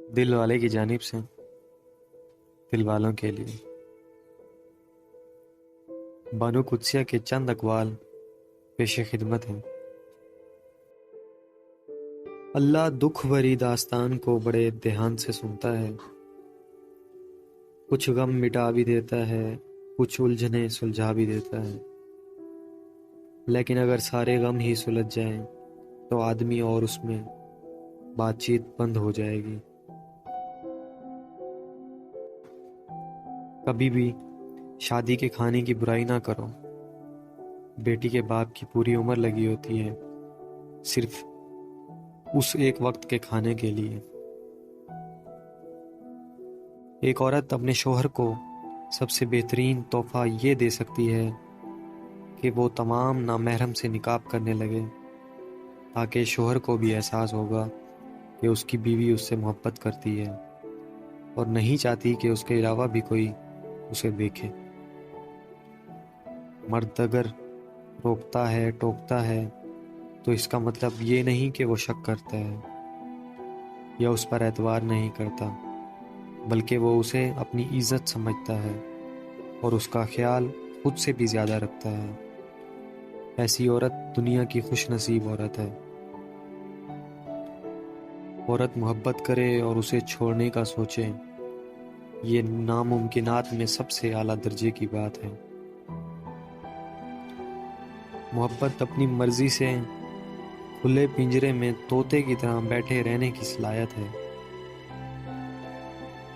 دل والے کی جانب سے دل والوں کے لیے بانو قدسیہ کے چند اقوال پیش خدمت ہیں۔ اللہ دکھ بھری داستان کو بڑے دھیان سے سنتا ہے، کچھ غم مٹا بھی دیتا ہے، کچھ الجھنیں سلجھا بھی دیتا ہے، لیکن اگر سارے غم ہی سلجھ جائیں تو آدمی اور اس میں بات چیت بند ہو جائے گی۔ کبھی بھی شادی کے کھانے کی برائی نہ کرو، بیٹی کے باپ کی پوری عمر لگی ہوتی ہے صرف اس ایک وقت کے کھانے کے لیے۔ ایک عورت اپنے شوہر کو سب سے بہترین تحفہ یہ دے سکتی ہے کہ وہ تمام نامحرم سے نکاح کرنے لگے، تاکہ شوہر کو بھی احساس ہوگا کہ اس کی بیوی اس سے محبت کرتی ہے اور نہیں چاہتی کہ اس کے علاوہ بھی کوئی اسے دیکھے۔ مرد اگر روکتا ہے، ٹوکتا ہے، تو اس کا مطلب یہ نہیں کہ وہ شک کرتا ہے یا اس پر اعتبار نہیں کرتا، بلکہ وہ اسے اپنی عزت سمجھتا ہے اور اس کا خیال خود سے بھی زیادہ رکھتا ہے۔ ایسی عورت دنیا کی خوش نصیب عورت ہے۔ عورت محبت کرے اور اسے چھوڑنے کا سوچے، یہ ناممکنات میں سب سے اعلیٰ درجے کی بات ہے۔ محبت اپنی مرضی سے کھلے پنجرے میں طوطے کی طرح بیٹھے رہنے کی صلاحیت ہے۔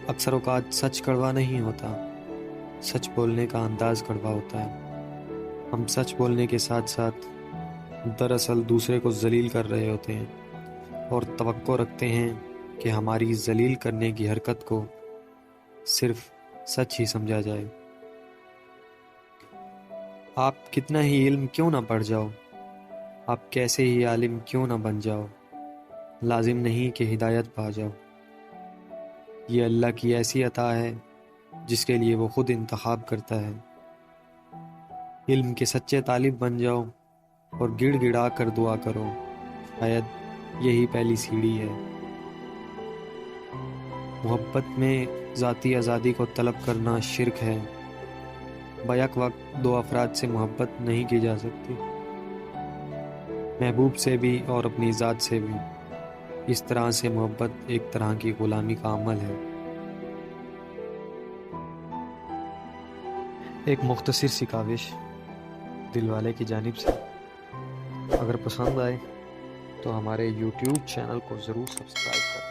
اکثر اوقات سچ کڑوا نہیں ہوتا، سچ بولنے کا انداز کڑوا ہوتا ہے۔ ہم سچ بولنے کے ساتھ ساتھ دراصل دوسرے کو ذلیل کر رہے ہوتے ہیں اور توقع رکھتے ہیں کہ ہماری ذلیل کرنے کی حرکت کو صرف سچ ہی سمجھا جائے۔ آپ کتنا ہی علم کیوں نہ پڑھ جاؤ، آپ کیسے ہی عالم کیوں نہ بن جاؤ، لازم نہیں کہ ہدایت پا جاؤ۔ یہ اللہ کی ایسی عطا ہے جس کے لیے وہ خود انتخاب کرتا ہے۔ علم کے سچے طالب بن جاؤ اور گڑ گڑا کر دعا کرو، شاید یہی پہلی سیڑھی ہے۔ محبت میں ذاتی آزادی کو طلب کرنا شرک ہے۔ بیک وقت دو افراد سے محبت نہیں کی جا سکتی، محبوب سے بھی اور اپنی ذات سے بھی۔ اس طرح سے محبت ایک طرح کی غلامی کا عمل ہے۔ ایک مختصر سی کاوش دل والے کی جانب سے۔ اگر پسند آئے تو ہمارے یوٹیوب چینل کو ضرور سبسکرائب کریں۔